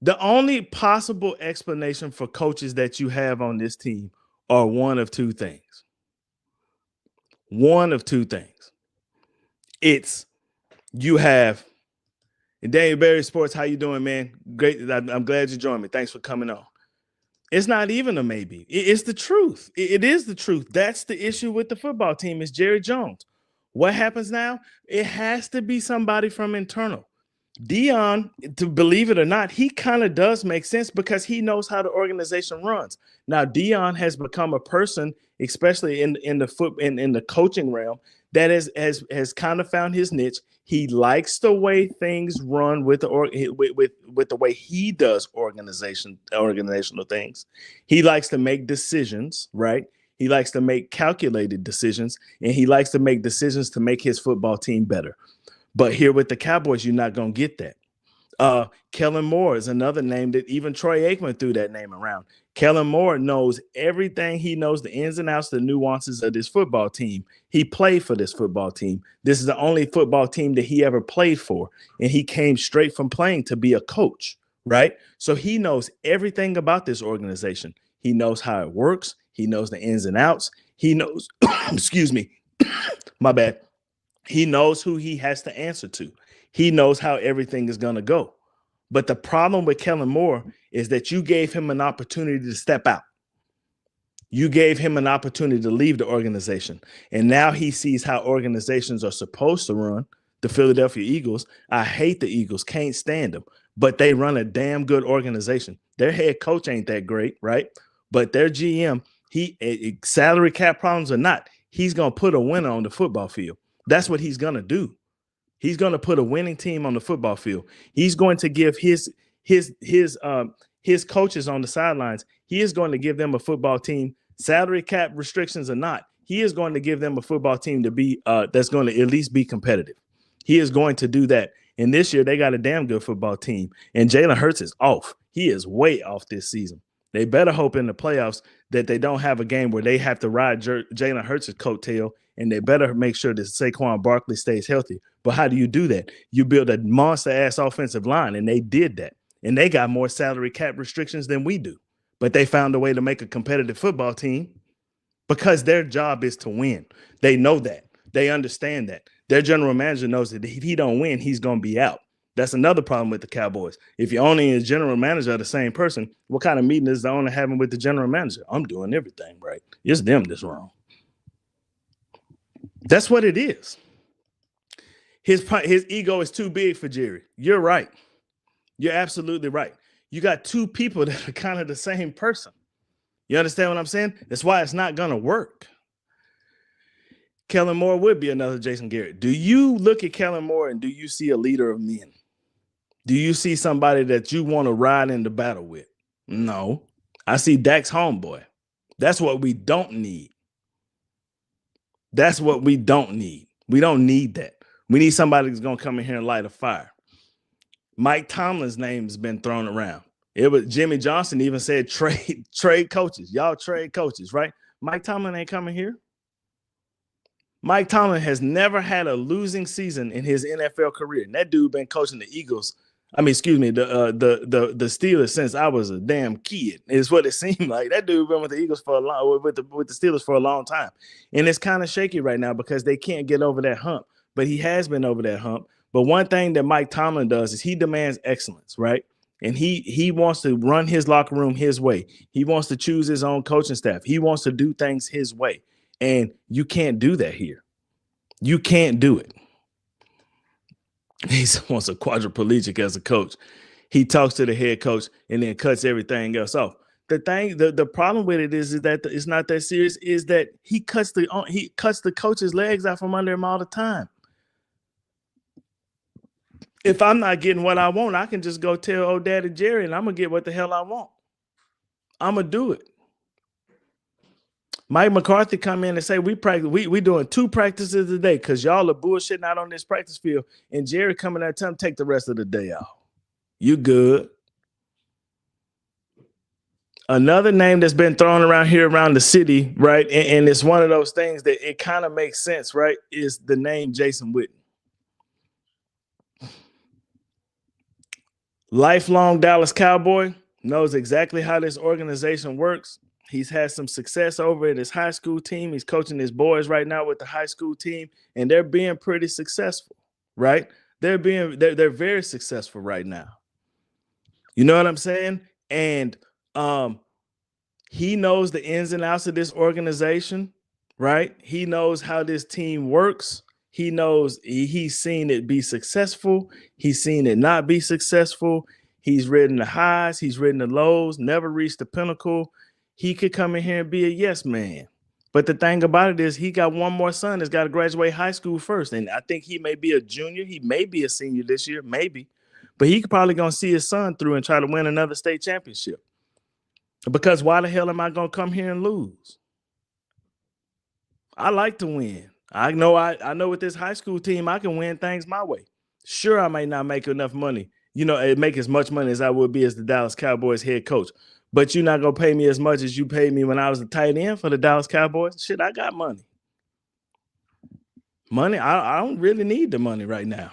The only possible explanation for coaches that you have on this team are one of two things. It's you have Daniel Berry Sports. How you doing, man? Great. I'm glad you joined me. Thanks for coming on. It's not even a maybe. It's the truth. It is the truth. That's the issue with the football team is Jerry Jones. What happens now? It has to be somebody from internal. Dion, to believe it or not, he kind of does make sense because he knows how the organization runs. Now, Dion has become a person, especially in the coaching realm, that has kind of found his niche. He likes the way things run with the way he does organizational things. He likes to make decisions, right? He likes to make calculated decisions, and he likes to make decisions to make his football team better. But here with the Cowboys, you're not going to get that. Kellen Moore is another name that even Troy Aikman threw that name around. Kellen Moore knows everything. He knows the ins and outs, the nuances of this football team. He played for this football team. This is the only football team that he ever played for. And he came straight from playing to be a coach, right? So he knows everything about this organization. He knows how it works. He knows the ins and outs. He knows, excuse me, my bad. He knows who he has to answer to. He knows how everything is going to go. But the problem with Kellen Moore is that you gave him an opportunity to step out. You gave him an opportunity to leave the organization. And now he sees how organizations are supposed to run. The Philadelphia Eagles, I hate the Eagles, can't stand them, but they run a damn good organization. Their head coach ain't that great, right? But their GM, salary cap problems or not, he's going to put a winner on the football field. That's what he's going to do. He's going to put a winning team on the football field. He's going to give his coaches on the sidelines, he is going to give them a football team, salary cap restrictions or not. He is going to give them a football team to be that's going to at least be competitive. He is going to do that. And this year they got a damn good football team. And Jalen Hurts is off. He is way off this season. They better hope in the playoffs that they don't have a game where they have to ride Jalen Hurts' coattail, and they better make sure that Saquon Barkley stays healthy. But how do you do that? You build a monster-ass offensive line, and they did that. And they got more salary cap restrictions than we do. But they found a way to make a competitive football team because their job is to win. They know that. They understand that. Their general manager knows that if he don't win, he's going to be out. That's another problem with the Cowboys. If your owner and general manager are the same person, what kind of meeting is the owner having with the general manager? I'm doing everything right. It's them that's wrong. That's what it is. His ego is too big for Jerry. You're right. You're absolutely right. You got two people that are kind of the same person. You understand what I'm saying? That's why it's not going to work. Kellen Moore would be another Jason Garrett. Do you look at Kellen Moore and do you see a leader of men? Do you see somebody that you want to ride into battle with? No. I see Dak's homeboy. That's what we don't need. That's what we don't need. We don't need that. We need somebody that's going to come in here and light a fire. Mike Tomlin's name has been thrown around. It was Jimmy Johnson even said trade coaches. Y'all trade coaches, right? Mike Tomlin ain't coming here. Mike Tomlin has never had a losing season in his NFL career. And that dude been coaching the Eagles. I mean, excuse me, the Steelers since I was a damn kid. Is what it seemed like. That dude been with the Eagles for a long, with the Steelers for a long time, and it's kind of shaky right now because they can't get over that hump. But he has been over that hump. But one thing that Mike Tomlin does is he demands excellence, right? And he wants to run his locker room his way. He wants to choose his own coaching staff. He wants to do things his way. And you can't do that here. You can't do it. He wants a quadriplegic as a coach. He talks to the head coach and then cuts everything else off. The problem with it is that it's not that serious, is that he cuts the coach's legs out from under him all the time. If I'm not getting what I want, I can just go tell old daddy Jerry and I'm going to get what the hell I want. I'm going to do it. Mike McCarthy come in and say, we doing 2 practices a day because y'all are bullshitting out on this practice field. And Jerry coming out telling him, take the rest of the day off. You good. Another name that's been thrown around here around the city, right? And it's one of those things that it kind of makes sense, right? Is the name Jason Witten. Lifelong Dallas Cowboy, knows exactly how this organization works. He's had some success over at his high school team. He's coaching his boys right now with the high school team, and they're being pretty successful, right? They're very successful right now. You know what I'm saying? And he knows the ins and outs of this organization, right? He knows how this team works. He knows he's seen it be successful. He's seen it not be successful. He's ridden the highs. He's ridden the lows, never reached the pinnacle. He could come in here and be a yes man. But the thing about it is he got one more son that's got to graduate high school first. And I think he may be a junior. He may be a senior this year, maybe. But he probably going to see his son through and try to win another state championship. Because why the hell am I going to come here and lose? I like to win. I know with this high school team, I can win things my way. Sure, I may not make enough money. Make as much money as I would be as the Dallas Cowboys head coach. But you're not going to pay me as much as you paid me when I was the tight end for the Dallas Cowboys. Shit, I got money. I don't really need the money right now.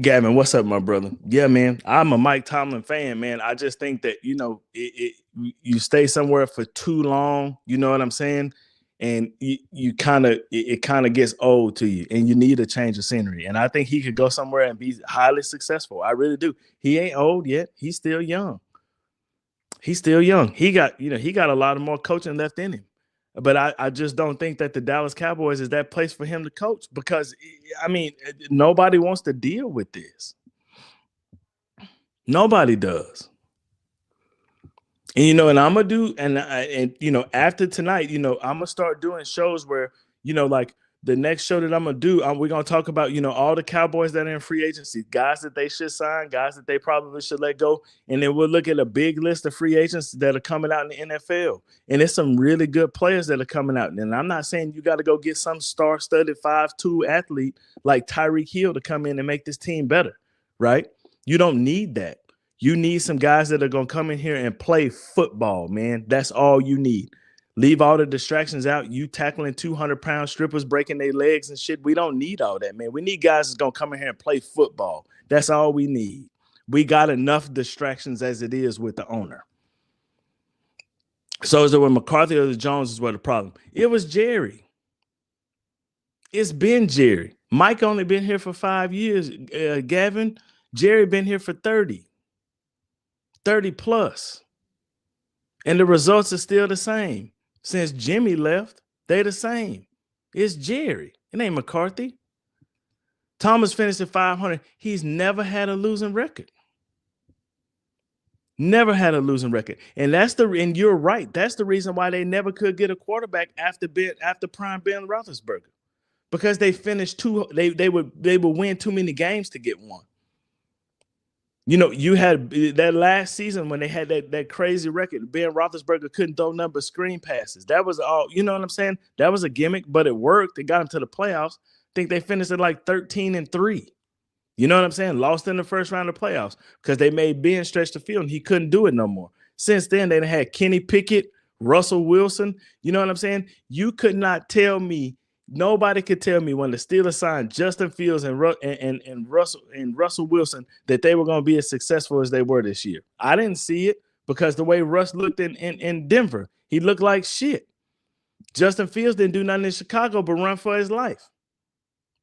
Gavin, what's up, my brother? Yeah, man, I'm a Mike Tomlin fan, man. I just think that, you stay somewhere for too long, you know what I'm saying? And it kind of gets old to you and you need a change of scenery. And I think he could go somewhere and be highly successful. I really do. He ain't old yet. He's still young. He got a lot of more coaching left in him. But I just don't think that the Dallas Cowboys is that place for him to coach because, nobody wants to deal with this. Nobody does. And, and I'm going to do, after tonight, I'm going to start doing shows where, like the next show that I'm going to do, we're going to talk about, all the Cowboys that are in free agency, guys that they should sign, guys that they probably should let go. And then we'll look at a big list of free agents that are coming out in the NFL. And it's some really good players that are coming out. And I'm not saying you got to go get some star-studded 5'2" athlete like Tyreek Hill to come in and make this team better, right? You don't need that. You need some guys that are going to come in here and play football, man. That's all you need. Leave all the distractions out. You tackling 200-pound strippers, breaking their legs and shit. We don't need all that, man. We need guys that's going to come in here and play football. That's all we need. We got enough distractions as it is with the owner. So is it with McCarthy or the Joneses were the problem? It was Jerry. It's been Jerry. Mike only been here for 5 years. Gavin, Jerry been here for 30 plus. And the results are still the same. Since Jimmy left, they the same. It's Jerry. It ain't McCarthy. Thomas finished at 500. He's never had a losing record. Never had a losing record. And and you're right. That's the reason why they never could get a quarterback after prime Ben Roethlisberger. Because they finished they would win too many games to get one. You had that last season when they had that crazy record. Ben Roethlisberger couldn't throw nothing but screen passes. That was all, you know what I'm saying? That was a gimmick, but it worked. It got them to the playoffs. I think they finished at like 13-3. You know what I'm saying? Lost in the first round of playoffs because they made Ben stretch the field and he couldn't do it no more. Since then, they had Kenny Pickett, Russell Wilson, you know what I'm saying? You could not tell me, nobody could tell me when the Steelers signed Justin Fields and Russell Wilson that they were going to be as successful as they were this year. I didn't see it because the way Russ looked in Denver, he looked like shit. Justin Fields didn't do nothing in Chicago but run for his life.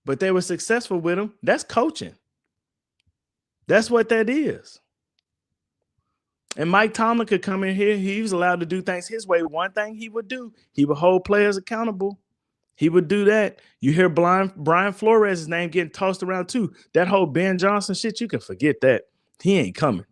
But they were successful with him. That's coaching. That's what that is. And Mike Tomlin could come in here. He was allowed to do things his way. One thing he would do, he would hold players accountable. He would do that. You hear Brian Flores' name getting tossed around too. That whole Ben Johnson shit, you can forget that. He ain't coming.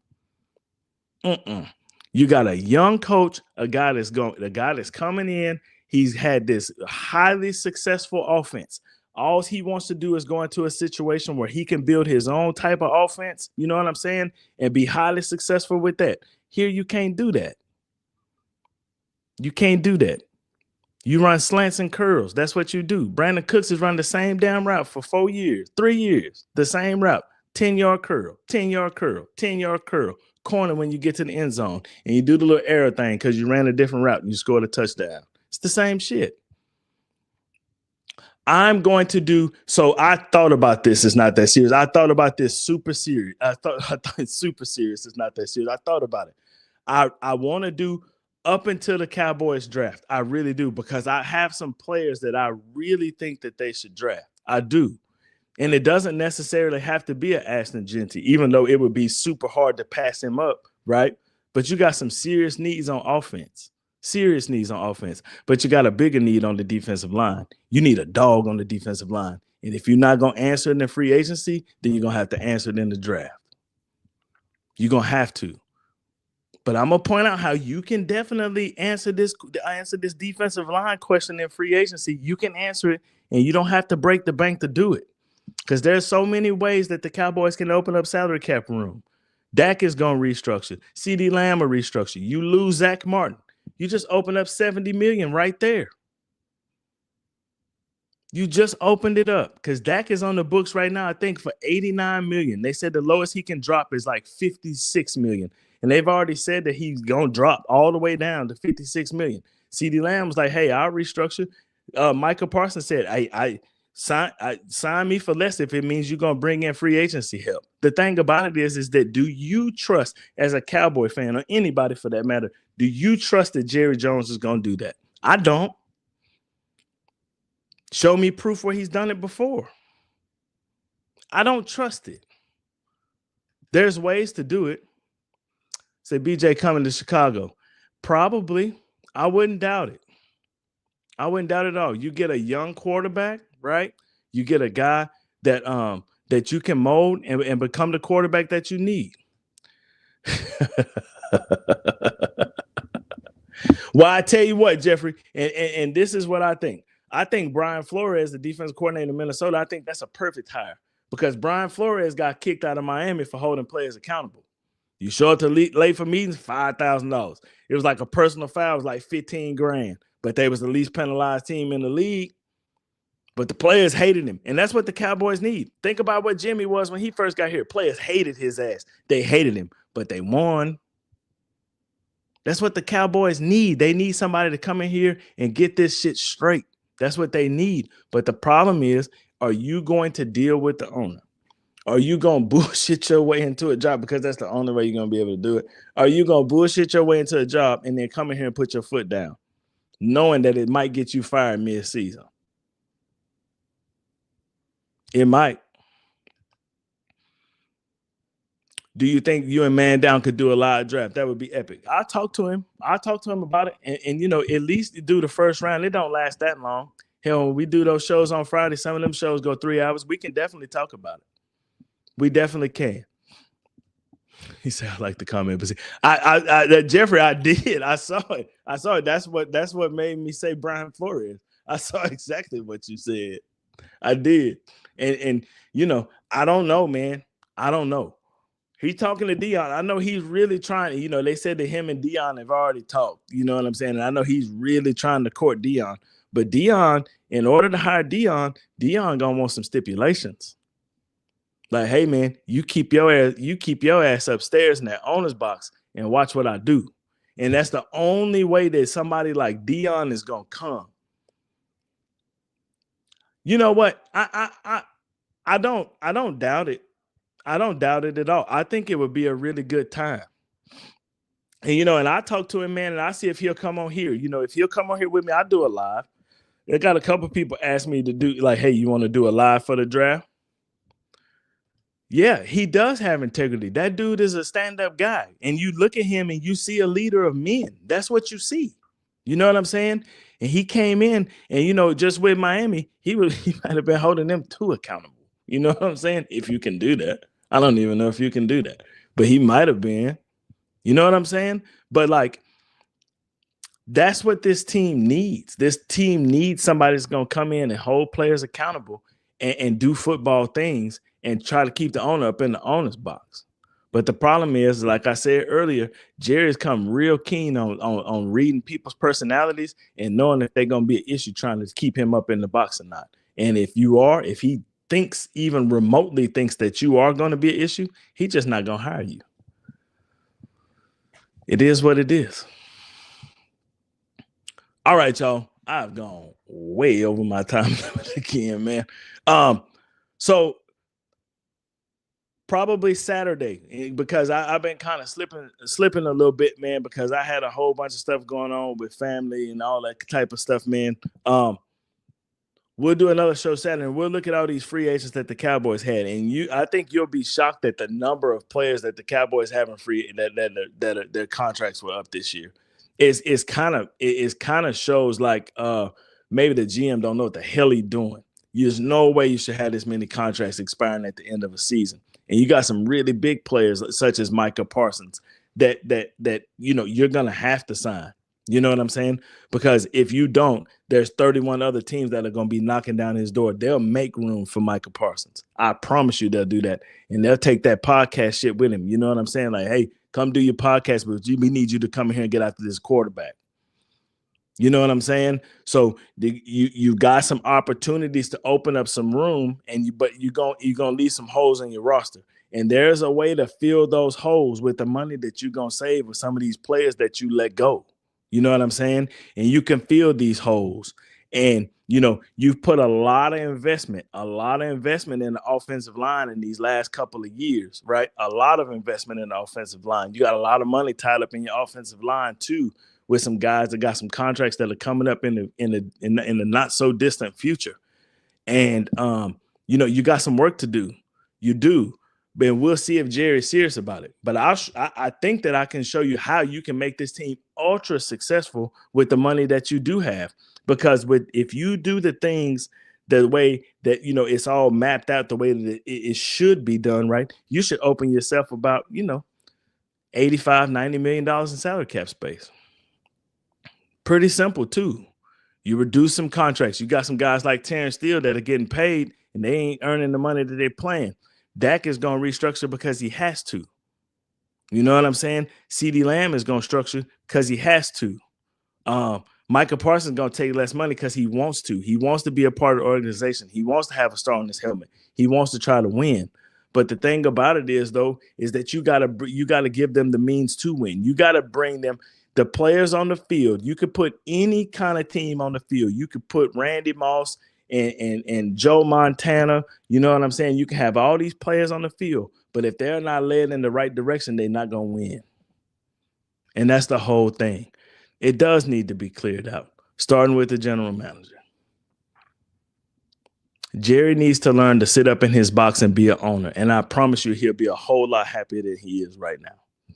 You got a young coach, a guy that's coming in. He's had this highly successful offense. All he wants to do is go into a situation where he can build his own type of offense, you know what I'm saying, and be highly successful with that. Here, you can't do that. You can't do that. You run slants and curls. That's what you do. Brandon Cooks has run the same damn route for 4 years, 3 years, the same route. 10-yard curl, 10-yard curl, 10-yard curl. Corner when you get to the end zone. And you do the little arrow thing because you ran a different route and you scored a touchdown. It's the same shit. I'm going to do, so I thought about this. It's not that serious. I thought about this super serious. I thought it's super serious. It's not that serious. I thought about it. I want to do up until the Cowboys draft. I really do, because I have some players that I really think that they should draft. I do. And it doesn't necessarily have to be an Ashton Genty, even though it would be super hard to pass him up, right? But you got some serious needs on offense. Serious needs on offense. But you got a bigger need on the defensive line. You need a dog on the defensive line. And if you're not going to answer it in free agency, then you're going to have to answer it in the draft. You're going to have to. But I'm going to point out how you can definitely answer this defensive line question in free agency. You can answer it, and you don't have to break the bank to do it. Because there's so many ways that the Cowboys can open up salary cap room. Dak is going to restructure. CeeDee Lamb will restructure. You lose Zach Martin. You just open up $70 million right there. You just opened it up because Dak is on the books right now, I think, for $89 million. They said the lowest he can drop is like $56 million. And they've already said that he's going to drop all the way down to $56 million. CeeDee Lamb was like, hey, I'll restructure. Michael Parsons said, I sign me for less if it means you're going to bring in free agency help. The thing about it is that do you trust, as a Cowboy fan or anybody for that matter, do you trust that Jerry Jones is going to do that? I don't. Show me proof where he's done it before. I don't trust it. There's ways to do it. Say BJ coming to Chicago. Probably. I wouldn't doubt it. I wouldn't doubt it at all. You get a young quarterback, right? You get a guy that that you can mold and become the quarterback that you need. Well, I tell you what, Jeffrey, and this is what I think. I think Brian Flores, the defensive coordinator in Minnesota, I think that's a perfect hire because Brian Flores got kicked out of Miami for holding players accountable. You show up to late for meetings, $5,000. It was like a personal foul, it was like $15,000, but they was the least penalized team in the league. But the players hated him, and that's what the Cowboys need. Think about what Jimmy was when he first got here. Players hated his ass. They hated him, but they won. That's what the Cowboys need. They need somebody to come in here and get this shit straight. That's what they need. But the problem is, are you going to deal with the owner? Are you going to bullshit your way into a job because that's the only way you're going to be able to do it? Are you going to bullshit your way into a job and then come in here and put your foot down, knowing that it might get you fired mid-season? It might. Do you think you and Man Down could do a live draft? That would be epic. I'll talk to him. I'll talk to him about it. And you know, at least do the first round. It don't last that long. Hell, when we do those shows on Friday, some of them shows go 3 hours. We can definitely talk about it. We definitely can. He said, I like the comment. But Jeffrey, I did. I saw it. That's what made me say Brian Flores. I saw exactly what you said. I did. And you know, I don't know, man. I don't know. He's talking to Dion. I know he's really trying. You know, they said that him and Dion have already talked. You know what I'm saying? And I know he's really trying to court Dion. But Dion, in order to hire Dion gonna want some stipulations. Like, hey man, you keep your ass upstairs in that owner's box and watch what I do. And that's the only way that somebody like Dion is gonna come. You know what? I don't doubt it. I don't doubt it at all. I think it would be a really good time. And and I talk to him, man, and I see if he'll come on here. If he'll come on here with me, I'll do it live. I got a couple people ask me to do like, hey, you want to do a live for the draft? Yeah, he does have integrity. That dude is a stand-up guy. And you look at him and you see a leader of men. That's what you see. You know what I'm saying? And he came in and, just with Miami, he might have been holding them too accountable. You know what I'm saying? If you can do that. I don't even know if you can do that. But he might have been. You know what I'm saying? But like, that's what this team needs. This team needs somebody that's going to come in and hold players accountable and do football things and try to keep the owner up in the owner's box. But the problem is, like I said earlier, Jerry's come real keen on reading people's personalities and knowing if they're going to be an issue trying to keep him up in the box or not. And if he thinks, even remotely thinks that you are going to be an issue, he's just not going to hire you. It is what it is. All right, y'all. I've gone way over my time again, man. So probably Saturday, because I've been kind of slipping a little bit, man, because I had a whole bunch of stuff going on with family and all that type of stuff, man. We'll do another show Saturday, and we'll look at all these free agents that the Cowboys had, and I think you'll be shocked at the number of players that the Cowboys have in free that their contracts were up this year. It kind of shows like maybe the GM don't know what the hell he's doing. There's no way you should have this many contracts expiring at the end of a season, and you got some really big players such as Micah Parsons that you're gonna have to sign. You know what I'm saying? Because if you don't, there's 31 other teams that are going to be knocking down his door. They'll make room for Micah Parsons. I promise you they'll do that. And they'll take that podcast shit with him. You know what I'm saying? Like, hey, come do your podcast, but we need you to come here and get after this quarterback. You know what I'm saying? So you got some opportunities to open up some room, but you're gonna leave some holes in your roster. And there's a way to fill those holes with the money that you're gonna save with some of these players that you let go. You know what I'm saying? And you can fill these holes. And, you've put a lot of investment in the offensive line in these last couple of years, right? A lot of investment in the offensive line. You got a lot of money tied up in your offensive line, too, with some guys that got some contracts that are coming up in the not so distant future. And, you got some work to do. You do. But we'll see if Jerry's serious about it. But I think that I can show you how you can make this team ultra successful with the money that you do have. Because if you do the things the way that, it's all mapped out the way that it should be done, right? You should open yourself about, $85, $90 million in salary cap space. Pretty simple, too. You reduce some contracts. You got some guys like Terrence Steele that are getting paid and they ain't earning the money that they're playing. Dak is going to restructure because he has to. You know what I'm saying? CeeDee Lamb is going to structure because he has to. Micah Parsons is going to take less money because he wants to. He wants to be a part of the organization. He wants to have a star on his helmet. He wants to try to win. But the thing about it is that you got to give them the means to win. You got to bring them the players on the field. You could put any kind of team on the field. You could put Randy Moss and Joe Montana, you know what I'm saying? You can have all these players on the field, but if they're not led in the right direction, they're not going to win. And that's the whole thing. It does need to be cleared out, starting with the general manager. Jerry needs to learn to sit up in his box and be an owner, and I promise you he'll be a whole lot happier than he is right now.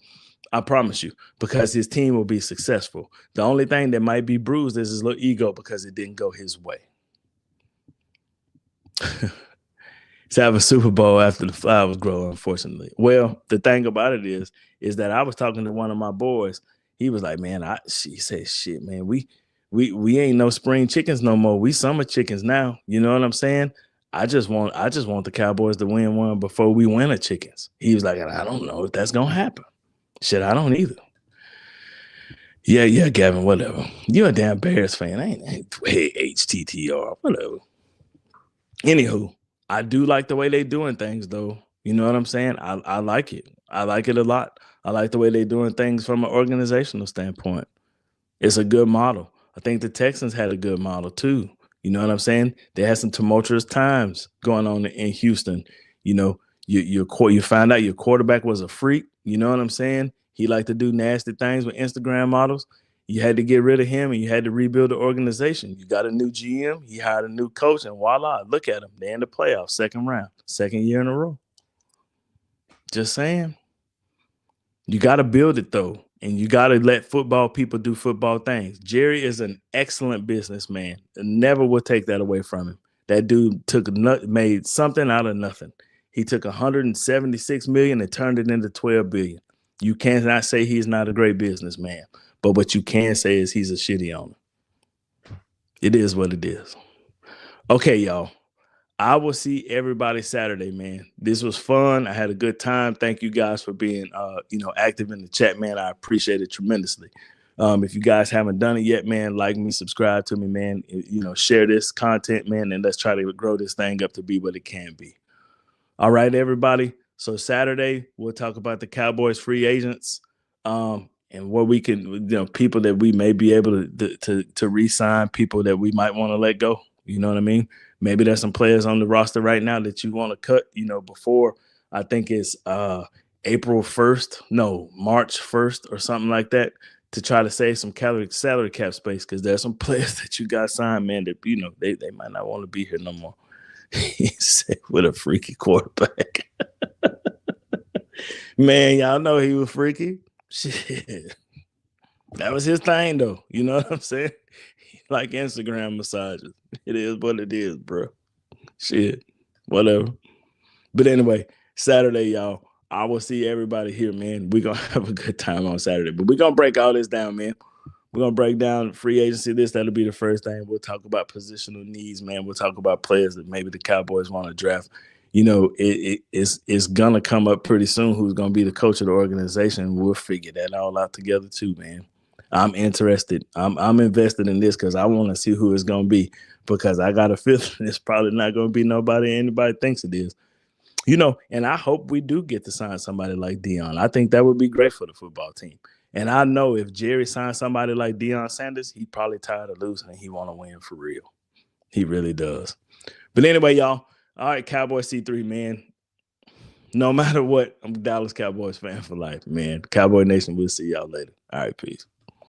I promise you, because his team will be successful. The only thing that might be bruised is his little ego because it didn't go his way. To have a Super Bowl after the flowers grow, unfortunately. Well, the thing about it is that I was talking to one of my boys. He was like, man, she said, shit, man, we ain't no spring chickens no more. We summer chickens now. You know what I'm saying? I just want the Cowboys to win one before we winter chickens. He was like, I don't know if that's going to happen. Shit, I don't either. Yeah, Gavin, whatever. You're a damn Bears fan. I ain't HTTR, whatever. Anywho, I do like the way they doing things, though. You know what I'm saying? I like it. I like it a lot. I like the way they're doing things from an organizational standpoint. It's a good model. I think the Texans had a good model too. You know what I'm saying? They had some tumultuous times going on in Houston. You know, you find out your quarterback was a freak. You know what I'm saying? He liked to do nasty things with Instagram models. You had to get rid of him and you had to rebuild the organization. You got a new GM, he hired a new coach, and voila, look at them. They're in the playoffs, second round, second year in a row. Just saying. You got to build it, though, and you got to let football people do football things. Jerry is an excellent businessman. Never will take that away from him. That dude made something out of nothing. He took 176 million and turned it into 12 billion. You cannot say he's not a great businessman, but what you can say is he's a shitty owner. It is what it is. Okay, y'all. I will see everybody Saturday, man. This was fun. I had a good time. Thank you guys for being, active in the chat, man. I appreciate it tremendously. If you guys haven't done it yet, man, like me, subscribe to me, man. Share this content, man, and let's try to grow this thing up to be what it can be. All right, everybody. So Saturday, we'll talk about the Cowboys free agents, and what we can, people that we may be able to re-sign, people that we might want to let go. You know what I mean? Maybe there's some players on the roster right now that you want to cut, before, I think it's April 1st, no, March 1st or something like that, to try to save some salary cap space, because there's some players that you got signed, man, that, they might not want to be here no more. He said, with a freaky quarterback. Man, y'all know he was freaky. Shit. That was his thing, though. You know what I'm saying? Like Instagram massages. It is what it is, bro. Shit. Whatever. But anyway, Saturday, y'all. I will see everybody here, man. We're going to have a good time on Saturday. But we're going to break all this down, man. We're going to break down free agency. That'll be the first thing. We'll talk about positional needs, man. We'll talk about players that maybe the Cowboys want to draft. It's going to come up pretty soon who's going to be the coach of the organization. We'll figure that all out together too, man. I'm interested. I'm invested in this because I want to see who it's going to be, because I got a feeling it's probably not going to be anybody thinks it is. And I hope we do get to sign somebody like Deion. I think that would be great for the football team. And I know if Jerry signs somebody like Deion Sanders, he's probably tired of losing and he want to win for real. He really does. But anyway, y'all, all right, Cowboy C3, man. No matter what, I'm a Dallas Cowboys fan for life, man. Cowboy Nation, we'll see y'all later. All right, peace.